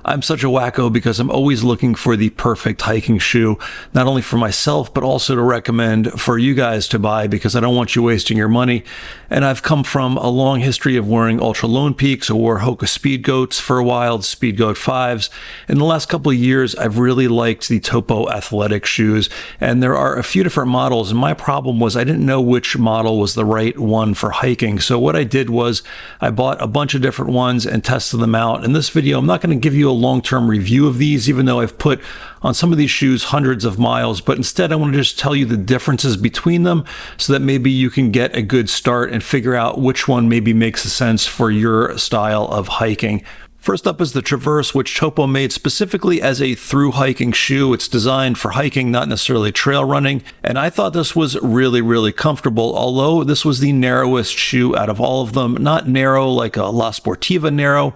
I'm such a wacko because I'm always looking for the perfect hiking shoe, not only for myself, but also to recommend for you guys to buy because I don't want you wasting your money. And I've come from a long history of wearing Ultra Lone Peaks. I wore Hoka Speed Goats for a while, Speed Goat 5s. In the last couple of years, I've really liked the Topo Athletic shoes, and there are a few different models. And my problem was I didn't know which model was the right one for hiking. So what I did was I bought a bunch of different ones and tested them out. In this video, I'm not going to give you a long-term review of these, even though I've put on some of these shoes hundreds of miles, but instead I want to just tell you the differences between them so that maybe you can get a good start and figure out which one maybe makes sense for your style of hiking. First up is the Traverse, which Topo made specifically as a thru-hiking shoe. It's designed for hiking, not necessarily trail running. And I thought this was really, really comfortable, although this was the narrowest shoe out of all of them. Not narrow like a La Sportiva narrow,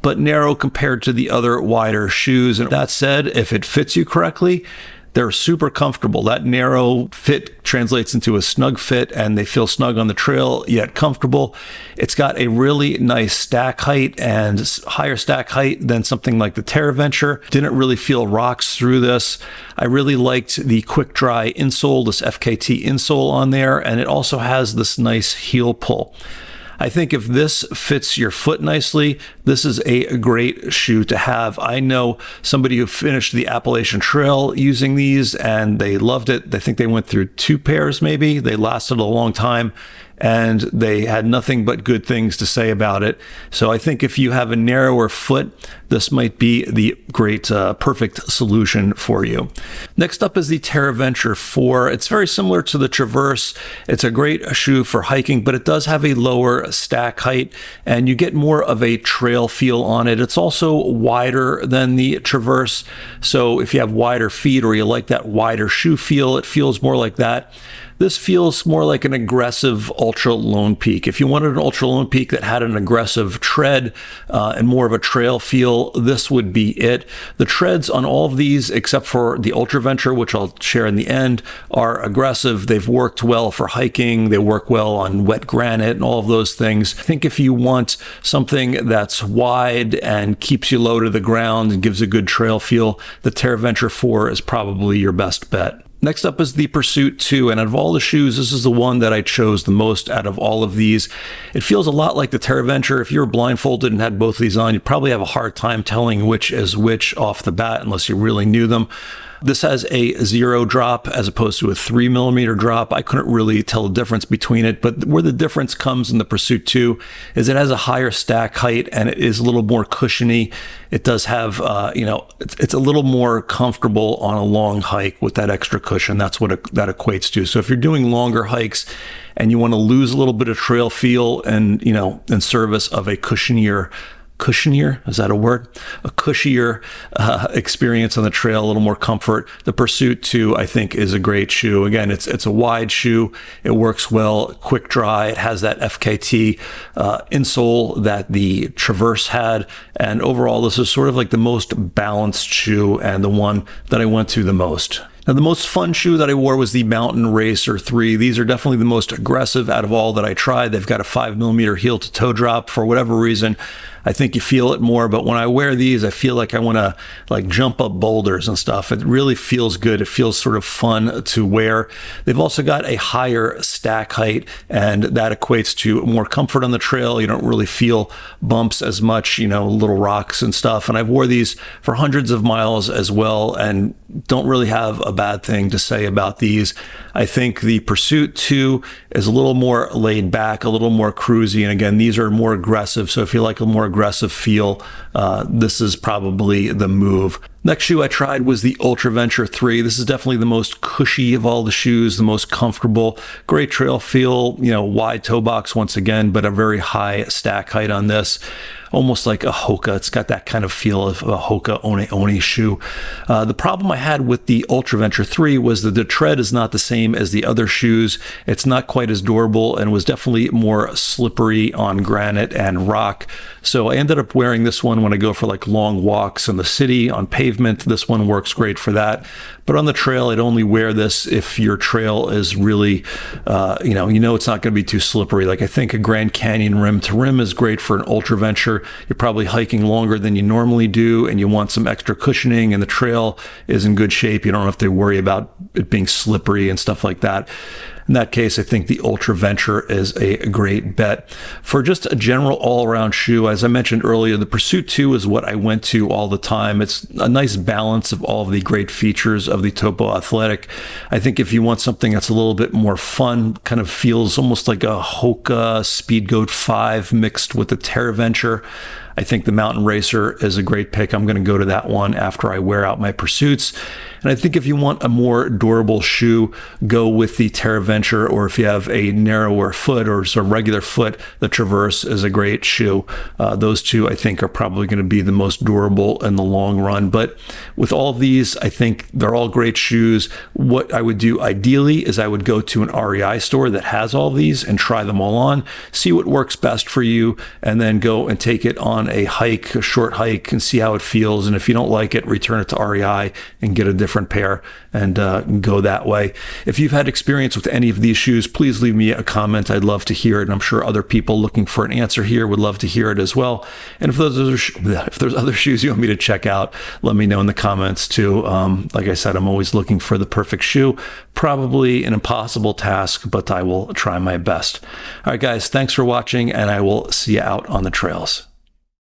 but narrow compared to the other wider shoes. And that said, if it fits you correctly, they're super comfortable. That narrow fit translates into a snug fit, and they feel snug on the trail, yet comfortable. It's got a really nice stack height and higher stack height than something like the Terraventure. Didn't really feel rocks through this. I really liked the quick dry insole, this FKT insole on there, and it also has this nice heel pull. I think if this fits your foot nicely, this is a great shoe to have. I know somebody who finished the Appalachian Trail using these and they loved it. I think they went through 2 pairs maybe. They lasted a long time and they had nothing but good things to say about it. So I think if you have a narrower foot, this might be the great, perfect solution for you. Next up is the Terraventure 4. It's very similar to the Traverse. It's a great shoe for hiking, but it does have a lower stack height and you get more of a trail feel on it. It's also wider than the Traverse. So if you have wider feet or you like that wider shoe feel, it feels more like that. This feels more like an aggressive Ultra Lone Peak. If you wanted an Ultra Lone Peak that had an aggressive tread and more of a trail feel, this would be it. The treads on all of these, except for the Ultraventure, which I'll share in the end, are aggressive. They've worked well for hiking. They work well on wet granite and all of those things. I think if you want something that's wide and keeps you low to the ground and gives a good trail feel, the Terraventure 4 is probably your best bet. Next up is the Pursuit 2, and out of all the shoes, this is the one that I chose the most out of all of these. It feels a lot like the Terraventure. If you were blindfolded and had both of these on, you'd probably have a hard time telling which is which off the bat unless you really knew them. This has a 0 drop as opposed to a 3mm drop. I couldn't really tell the difference between it, but where the difference comes in the Pursuit 2 is it has a higher stack height and it is a little more cushiony. It does have, it's a little more comfortable on a long hike with that extra cushion. That's what that equates to. So if you're doing longer hikes and you want to lose a little bit of trail feel and, in service of a cushionier, is that a word? A cushier experience on the trail, a little more comfort. The Pursuit 2, I think, is a great shoe. Again, it's a wide shoe. It works well, quick dry. It has that FKT insole that the Traverse had. And overall, this is sort of like the most balanced shoe and the one that I went to the most. Now, the most fun shoe that I wore was the MTN Racer 3. These are definitely the most aggressive out of all that I tried. They've got a 5mm heel to toe drop. For whatever reason, I think you feel it more, but when I wear these, I feel like I want to jump up boulders and stuff. It really feels good. It feels sort of fun to wear. They've also got a higher stack height, and that equates to more comfort on the trail. You don't really feel bumps as much, little rocks and stuff. And I've wore these for hundreds of miles as well, and don't really have a bad thing to say about these. I think the Pursuit 2 is a little more laid back, a little more cruisy. And again, these are more aggressive. So if you like a more aggressive feel, this is probably the move. Next shoe I tried was the Ultraventure 3. This is definitely the most cushy of all the shoes, the most comfortable, great trail feel, wide toe box once again, but a very high stack height on this. Almost like a Hoka. It's got that kind of feel of a Hoka One shoe. The problem I had with the Ultraventure 3 was that the tread is not the same as the other shoes. It's not quite as durable and was definitely more slippery on granite and rock. So I ended up wearing this one when I go for long walks in the city on pavement. pavement, this one works great for that. But on the trail, I'd only wear this if your trail is really, it's not going to be too slippery. Like I think a Grand Canyon rim to rim is great for an Ultraventure. You're probably hiking longer than you normally do, and you want some extra cushioning, and the trail is in good shape. You don't have to worry about it being slippery and stuff like that. In that case, I think the Ultraventure is a great bet. For just a general all-around shoe, as I mentioned earlier, the Pursuit 2 is what I went to all the time. It's a nice balance of all of the great features of the Topo Athletic. I think if you want something that's a little bit more fun, kind of feels almost like a Hoka Speedgoat 5 mixed with the Terraventure, I think the Mountain Racer is a great pick. I'm going to go to that one after I wear out my Pursuits. And I think if you want a more durable shoe, go with the Terraventure, or if you have a narrower foot or a regular foot, the Traverse is a great shoe. Those two, I think, are probably going to be the most durable in the long run. But with all of these, I think they're all great shoes. What I would do ideally is I would go to an REI store that has all these and try them all on, see what works best for you, and then go and take it on a hike, a short hike, and see how it feels. And if you don't like it, return it to REI and get a different pair and go that way. If you've had experience with any of these shoes, please leave me a comment. I'd love to hear it, and I'm sure other people looking for an answer here would love to hear it as well. And if there's other shoes you want me to check out, let me know in the comments too. Like I said, I'm always looking for the perfect shoe. Probably an impossible task, but I will try my best. All right, guys, thanks for watching, and I will see you out on the trails.